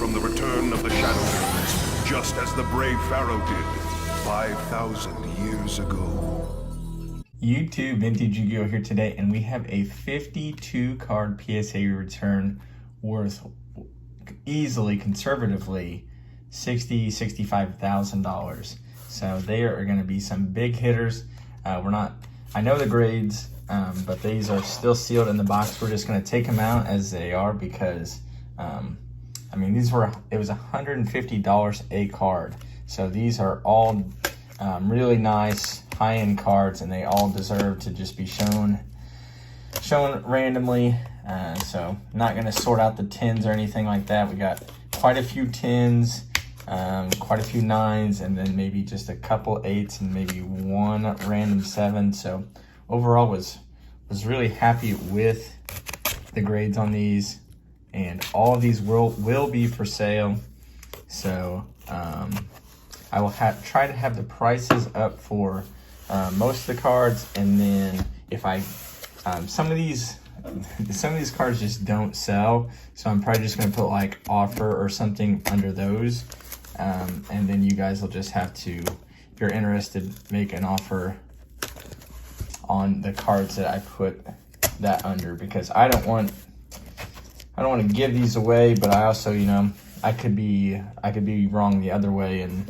from the return of the Shadowlands, just as the brave Pharaoh did 5,000 years ago. YouTube, Vintage Yugioh here today, and we have a 52 card PSA return worth easily, conservatively, $65,000. So they are going to be some big hitters. I know the grades, but these are still sealed in the box. We're just going to take them out as they are because, it was $150 a card. So these are all really nice high-end cards, and they all deserve to just be shown randomly. So not going to sort out the 10s or anything like that. We got quite a few 10s, quite a few 9s, and then maybe just a couple 8s and maybe one random 7. So overall was really happy with the grades on these, and all of these will be for sale. So I will try to have the prices up for most of the cards, and then if some of these cards just don't sell, so I'm probably just going to put like offer or something under those, and then you guys will just have to, if you're interested, make an offer on the cards that I put that under, because I don't want to give these away, but I also, I could be wrong the other way and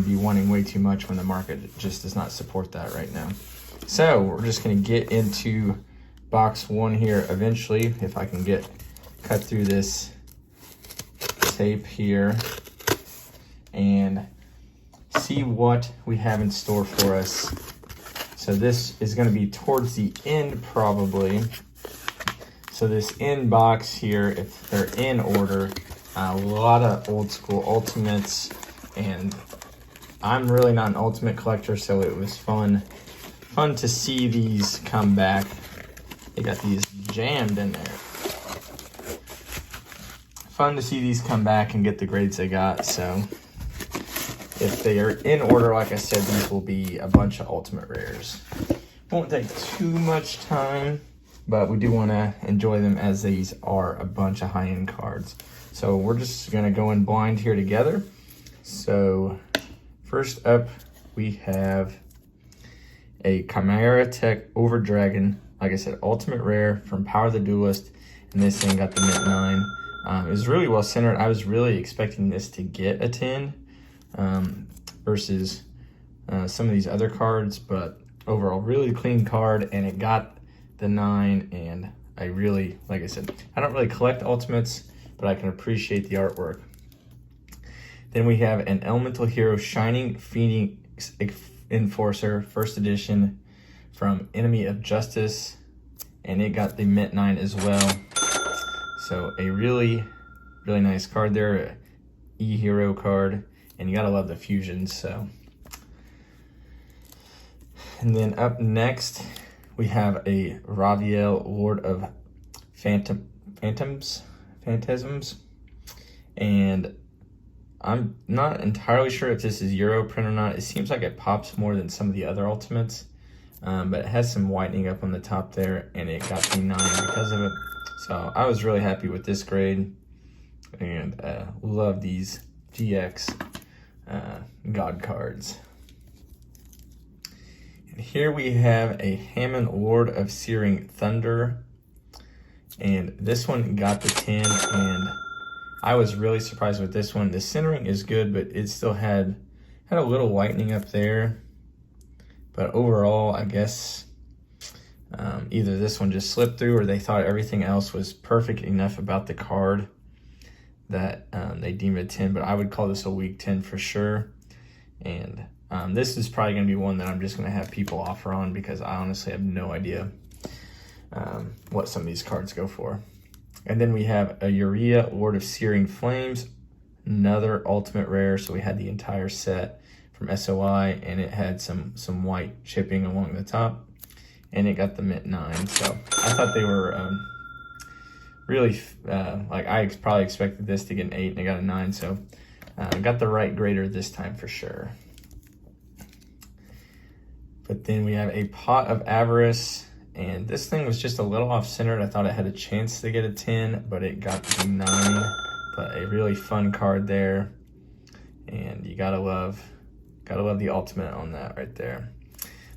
be wanting way too much when the market just does not support that right now. So we're just going to get into box 1 here eventually, if I can cut through this tape here and see what we have in store for us. So this is going to be towards the end probably. So this end box here, if they're in order, a lot of old school ultimates, and I'm really not an ultimate collector, so it was fun to see these come back. They got these jammed in there. Fun to see these come back and get the grades they got. So if they are in order, like I said, these will be a bunch of ultimate rares. Won't take too much time, but we do want to enjoy them as these are a bunch of high-end cards. So we're just going to go in blind here together. So first up, we have a Chimera Tech Over Dragon, like I said, ultimate rare from Power the Duelist, and this thing got the mint 9. It was really well centered. I was really expecting this to get a 10 versus some of these other cards, but overall, really clean card, and it got the 9, and I really, like I said, I don't really collect ultimates, but I can appreciate the artwork. Then we have an Elemental Hero Shining Phoenix Enforcer, first edition from Enemy of Justice, and it got the mint 9 as well. So a really, really nice card there, a E-Hero card, and you gotta love the fusions. So, and then up next, we have a Raviel Lord of Phantasms, and I'm not entirely sure if this is Euro print or not. It seems like it pops more than some of the other ultimates, but it has some whitening up on the top there, and it got the 9 because of it. So I was really happy with this grade, and love these GX God cards. And here we have a Hammond Lord of Searing Thunder, and this one got the 10, and I was really surprised with this one. The centering is good, but it still had a little whitening up there. But overall, I guess either this one just slipped through, or they thought everything else was perfect enough about the card that they deemed it 10. But I would call this a weak 10 for sure. And this is probably going to be one that I'm just going to have people offer on, because I honestly have no idea what some of these cards go for. And then we have a Urea Lord of Searing Flames, another ultimate rare. So we had the entire set from SOI, and it had some white chipping along the top, and it got the mint 9. So I thought they were really, like I probably expected this to get an 8, and it got a 9. So got the right grader this time for sure. But then we have a Pot of Avarice, and this thing was just a little off-centered. I thought it had a chance to get a 10, but it got the 9 but a really fun card there. And you gotta love the ultimate on that right there.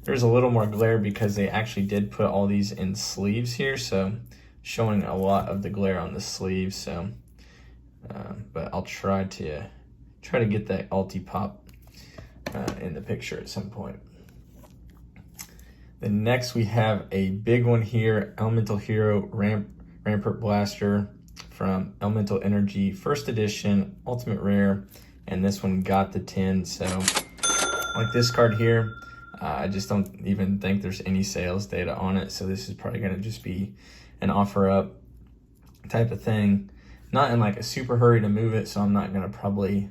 There's a little more glare because they actually did put all these in sleeves here, so showing a lot of the glare on the sleeves. So, but I'll try to get that ulti pop in the picture at some point. Then next we have a big one here, Elemental Hero Rampart Blaster from Elemental Energy, first edition, ultimate rare, and this one got the 10. So like this card here, I just don't even think there's any sales data on it, so this is probably going to just be an offer up type of thing. Not in like a super hurry to move it, so I'm not going to probably,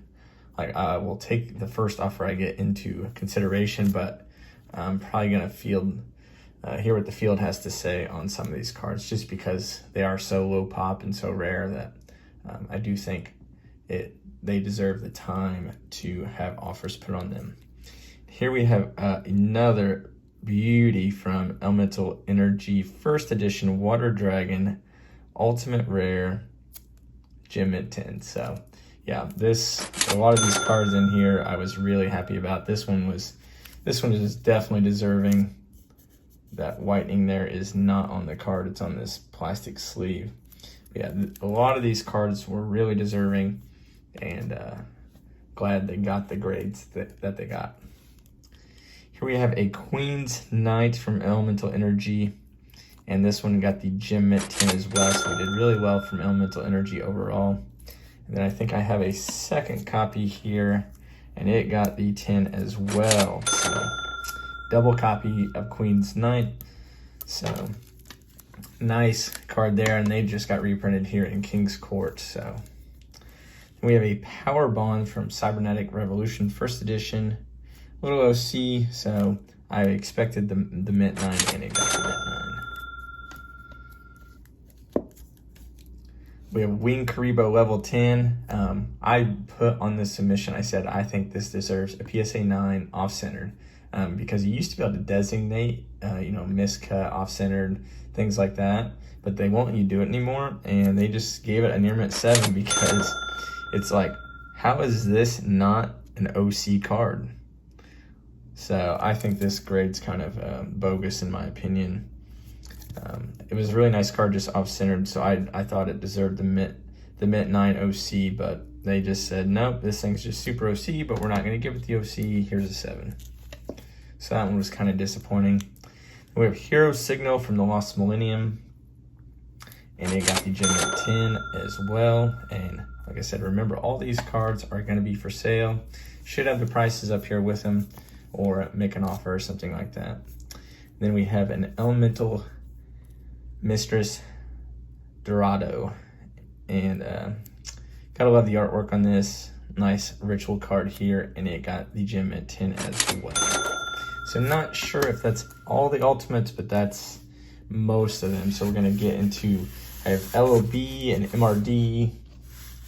like, I will take the first offer I get into consideration, but I'm probably going to hear what the field has to say on some of these cards, just because they are so low pop and so rare that I do think they deserve the time to have offers put on them. Here we have another beauty from Elemental Energy, first edition Water Dragon, ultimate rare, gem mint 10. So yeah, a lot of these cards in here I was really happy about. This one is definitely deserving. That whitening there is not on the card, it's on this plastic sleeve. But yeah, a lot of these cards were really deserving, and glad they got the grades that they got. Here we have a Queen's Knight from Elemental Energy, and this one got the gem mint 10 as well, so we did really well from Elemental Energy overall. And then I think I have a second copy here, and it got the 10 as well. So double copy of Queen's Knight. So nice card there, and they just got reprinted here in King's Court. So we have a Power Bond from Cybernetic Revolution, first edition, little OC. So I expected the mint 9, and it got the mint 9. We have Wing Karibo level 10. I put on this submission, I said I think this deserves a PSA 9 off-centered, because you used to be able to designate, miscut, off-centered, things like that, but they won't let you do it anymore, and they just gave it a near mint 7 because it's like, how is this not an OC card? So I think this grade's kind of bogus in my opinion. It was a really nice card, just off-centered, so I thought it deserved the mint 9 OC, but they just said, nope, this thing's just super OC, but we're not going to give it the OC, here's a 7. So that one was kind of disappointing. We have Hero Signal from the Lost Millennium, and they got the gem mint 10 as well. And like I said, remember, all these cards are going to be for sale. Should have the prices up here with them, or make an offer or something like that. Then we have an Elemental Mistress Dorado, and gotta love the artwork on this. Nice ritual card here, and it got the gem mint 10 as well. So I'm not sure if that's all the ultimates, but that's most of them. So we're gonna get into, I have LOB and MRD,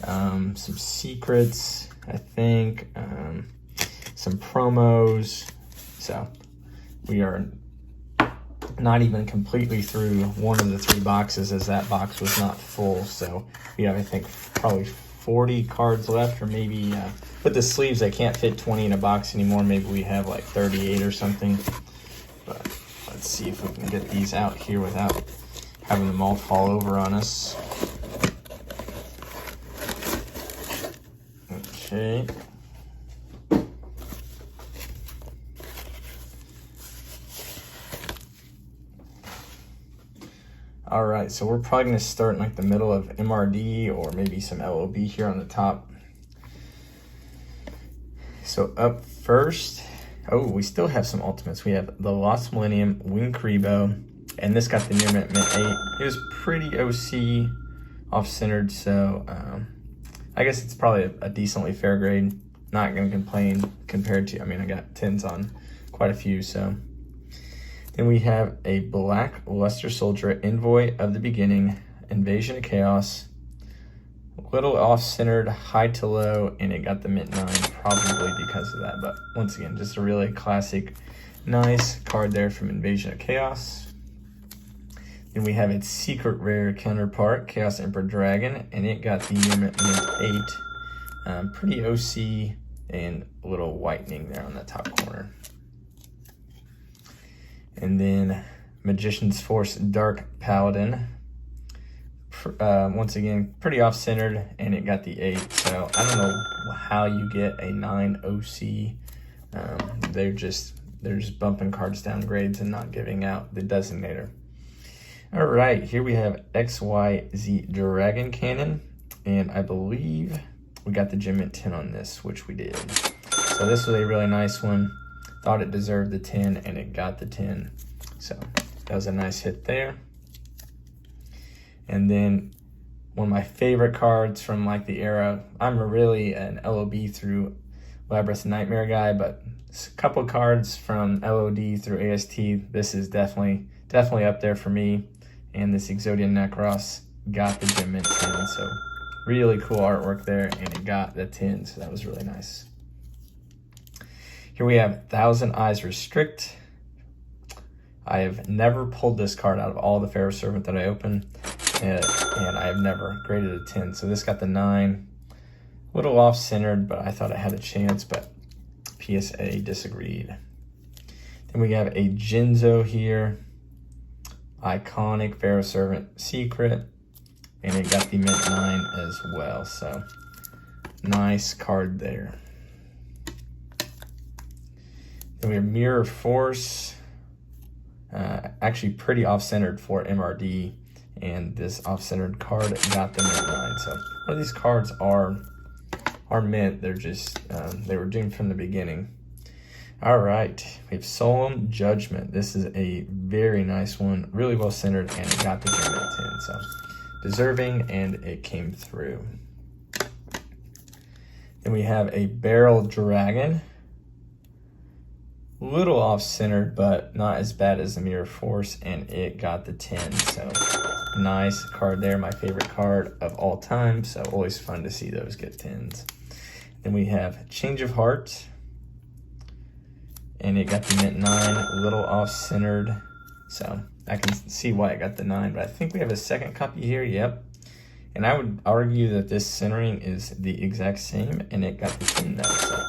some secrets, I think, some promos. So we are not even completely through one of the 3 boxes, as that box was not full. So we have, I think, probably 40 cards left, or maybe with the sleeves I can't fit 20 in a box anymore. Maybe we have like 38 or something. But let's see if we can get these out here without having them all fall over on us. Okay. All right, so we're probably gonna start in like the middle of MRD, or maybe some LOB here on the top. So up first, we still have some ultimates. We have the Lost Millennium, Wing Karibo, and this got the near mint 8. It was pretty OC, off-centered, so I guess it's probably a decently fair grade. Not gonna complain compared to, I got 10s on quite a few, so. Then we have a Black Luster Soldier, Envoy of the Beginning, Invasion of Chaos, a little off-centered, high to low, and it got the mint 9 probably because of that. But once again, just a really classic, nice card there from Invasion of Chaos. Then we have its secret rare counterpart, Chaos Emperor Dragon, and it got the Mint 8. Pretty OC and a little whitening there on the top corner. And then Magician's Force Dark Paladin. Once again, pretty off-centered, and it got the 8. So I don't know how you get a 9 OC. They're just bumping cards down grades and not giving out the designator. All right, here we have XYZ Dragon Cannon, and I believe we got the Gem Mint 10 on this, which we did. So this was a really nice one. Thought it deserved the 10, and it got the 10. So that was a nice hit there. And then one of my favorite cards from like the era, I'm really an LOB through Labyrinth Nightmare guy, but a couple cards from LOD through AST, this is definitely up there for me. And this Exodia Necros got the Gem Mint 10, so really cool artwork there, and it got the 10, so that was really nice. Here we have Thousand Eyes Restrict. I have never pulled this card out of all the Pharaoh Servant that I opened, and I have never graded a 10, so this got the 9. A little off-centered, but I thought it had a chance, but PSA disagreed. Then we have a Jinzo here. Iconic Pharaoh Servant Secret, and it got the Mint 9 as well, so nice card there. Then we have Mirror Force, actually pretty off-centered for MRD, and this off-centered card got the Mint 9. So one of these cards are mint, they're just, they were doomed from the beginning. All right, we have Solemn Judgment. This is a very nice one, really well centered, and it got the Gem Mint 10, so deserving, and it came through. Then we have a Barrel Dragon. Little off-centered, but not as bad as the Mirror Force, and it got the 10, so nice card there. My favorite card of all time, so always fun to see those get 10s. Then we have Change of Heart, and it got the Mint 9, a little off-centered, so I can see why it got the 9, but I think we have a second copy here, yep. And I would argue that this centering is the exact same, and it got the 10 though, so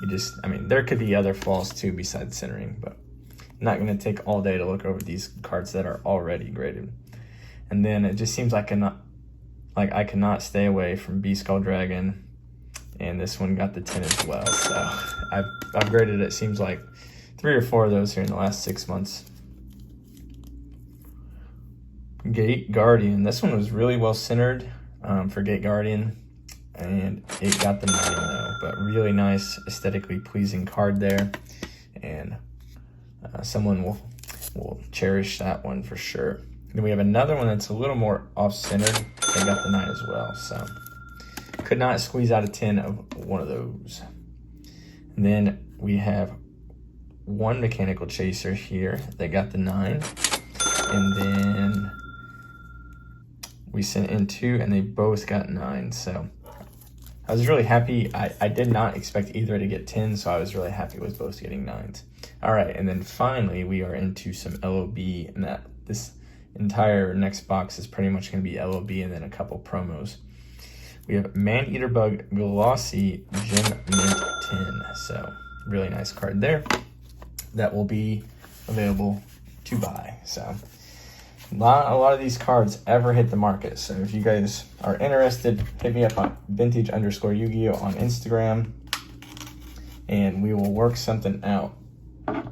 you just, I mean, there could be other flaws too besides centering, but I'm not gonna take all day to look over these cards that are already graded. And then it just seems like I cannot stay away from Beast Skull Dragon, and this one got the 10 as well, so I've graded it seems like 3 or 4 of those here in the last 6 months. Gate Guardian, this one was really well centered for Gate Guardian, and it got the 9 though, but really nice, aesthetically pleasing card there, and someone will cherish that one for sure. Then we have another one that's a little more off-centered, they got the 9 as well, so could not squeeze out a 10 of one of those. And then we have one Mechanical Chaser here. They got the 9. And then we sent in 2, and they both got 9. So I was really happy. I did not expect either to get 10, so I was really happy with both getting 9s. All right, and then finally we are into some LOB, and that this entire next box is pretty much going to be LOB and then a couple promos. We have Man-Eater Bug Glossy Gem Mint 10. So really nice card there. That will be available to buy. So not a lot of these cards ever hit the market. So if you guys are interested, hit me up on vintage_Yugioh on Instagram, and we will work something out. All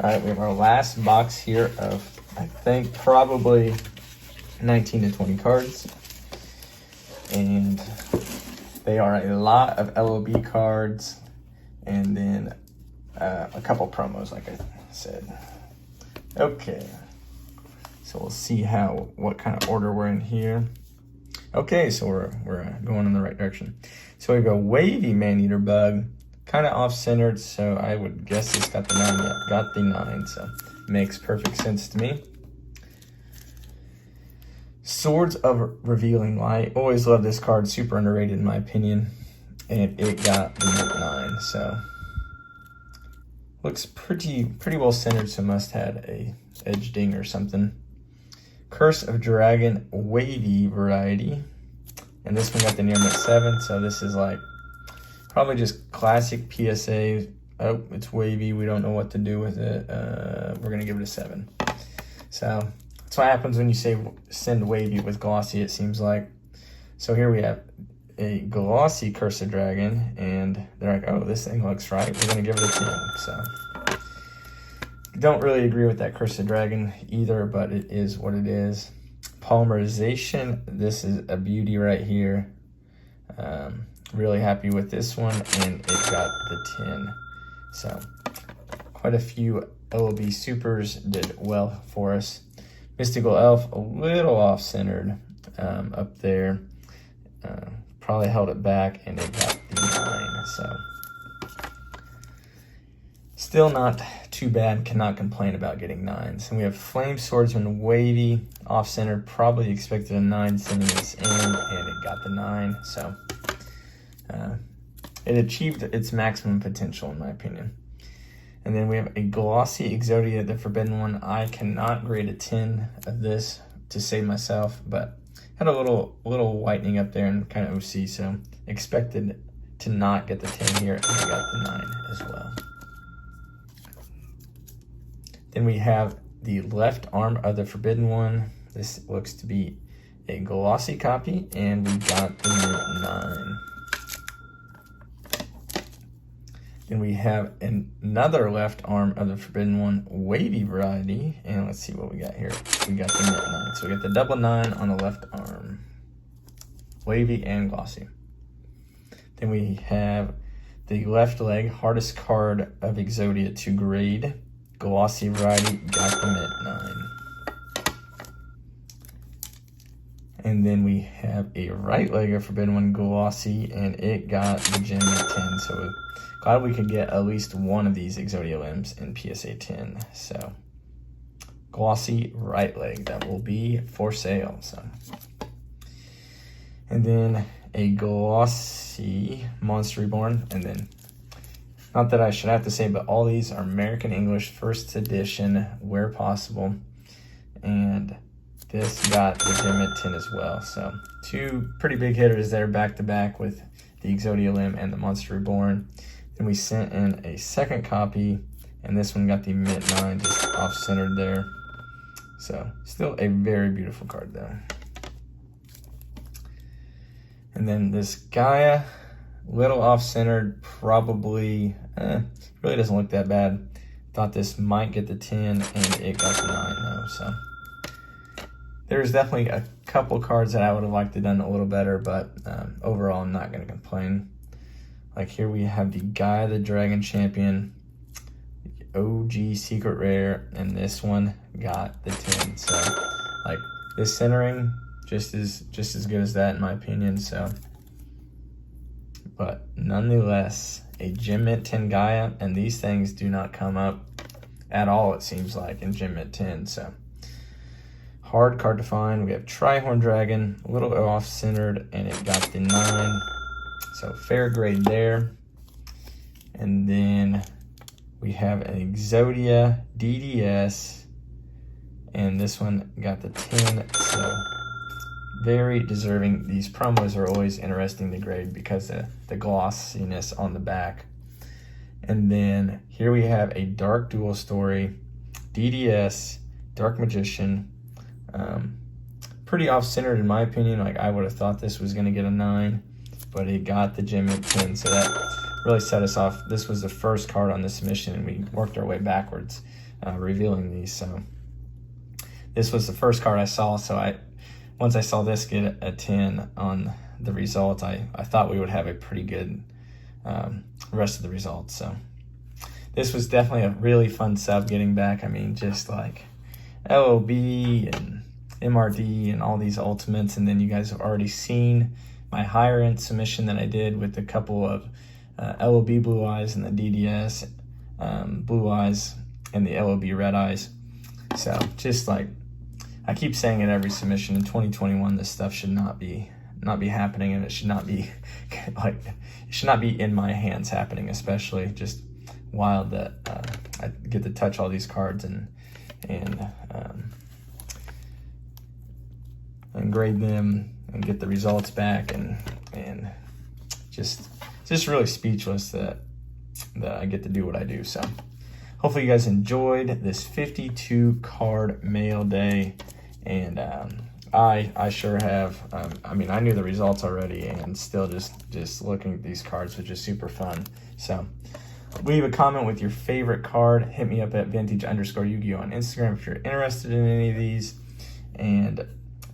right, we have our last box here of, I think, probably 19 to 20 cards, and they are a lot of LOB cards, and then a couple promos, like I said. Okay, so we'll see what kind of order we're in here. Okay, so we're going in the right direction. So we have a Wavy Man-Eater Bug, kind of off-centered, so I would guess it's got the 9. Yep, got the 9, so makes perfect sense to me. Swords of Revealing Light. Always love this card. Super underrated in my opinion. And it got the 9. So Looks pretty well centered, so must had a edge ding or something. Curse of Dragon wavy variety. And this one got the near mint 7, so this is like probably just classic PSA. Oh, it's wavy. We don't know what to do with it. We're going to give it a 7. So that's what happens when you say send wavy with glossy, it seems like. So here we have a glossy Curse of Dragon, and they're like, oh, this thing looks right. We're going to give it a 10. So don't really agree with that Curse of Dragon either, but it is what it is. Polymerization, this is a beauty right here. Really happy with this one, and it got the 10. So quite a few LOB supers did well for us. Mystical Elf, a little off-centered up there. Probably held it back, and it got the 9. So still not too bad, cannot complain about getting 9s. And we have Flame Swordsman wavy, off-centered, probably expected a 9 sending this in, and it got the 9. So it achieved its maximum potential, in my opinion. And then we have a glossy Exodia, the Forbidden One. I cannot grade a 10 of this to save myself, but had a little whitening up there and kind of OC, so expected to not get the 10 here, and I got the 9 as well. Then we have the left arm of the Forbidden One. This looks to be a glossy copy, and we got the 9. Then we have another left arm of the Forbidden One wavy variety, and let's see what we got here. We got the 9. So we got the double 9 on the left arm, wavy and glossy. Then we have the left leg, hardest card of Exodia to grade, glossy variety, got the mint 9. And then we have a right leg of Forbidden One glossy, and it got the gem at 10. So glad we could get at least one of these Exodia limbs in PSA 10. So glossy right leg, that will be for sale. So, and then a glossy Monster Reborn, and then not that I should have to say, but all these are American English first edition where possible, and this got the gem at 10 as well. So two pretty big hitters there back to back with the Exodia limb and the Monster Reborn. Then we sent in a second copy, and this one got the mint 9 just off-centered there. So still a very beautiful card though. And then this Gaia, little off-centered, probably, really doesn't look that bad. Thought this might get the 10, and it got the 9 though. So there's definitely a couple cards that I would have liked to have done a little better, but overall I'm not going to complain. Like here we have the Gaia the Dragon Champion, the OG Secret Rare, and this one got the 10. So like this centering just as good as that in my opinion. So, but nonetheless, a gem mint 10 Gaia, and these things do not come up at all, it seems like, in gem mint 10. So hard card to find. We have Trihorn Dragon, a little off-centered, and it got the 9. So fair grade there. And then we have an Exodia DDS, and this one got the 10. So very deserving. These promos are always interesting to grade because of the glossiness on the back. And then here we have a Dark Dual Story DDS Dark Magician. Pretty off-centered in my opinion. Like I would have thought this was going to get a 9, but it got the gem at 10. So that really set us off. This was the first card on the submission, and we worked our way backwards, revealing these. So this was the first card I saw. So once I saw this get a 10 on the result, I thought we would have a pretty good rest of the results. So this was definitely a really fun sub getting back. I mean, just like LOB and MRD and all these ultimates, and then you guys have already seen my higher end submission that I did with a couple of LOB Blue Eyes and the DDS Blue Eyes and the LOB Red Eyes. So just like I keep saying in every submission, in 2021 this stuff should not be happening, and it should not be like it should not be in my hands happening. Especially just wild that I get to touch all these cards and grade them and get the results back, and just really speechless that I get to do what I do. So hopefully you guys enjoyed this 52 card mail day, and I sure have. I mean, I knew the results already, and still just looking at these cards was just super fun. So leave a comment with your favorite card. Hit me up at vintage_Yugioh on Instagram if you're interested in any of these. And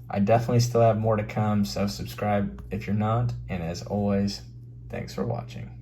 I definitely still have more to come, so subscribe if you're not. And as always, thanks for watching.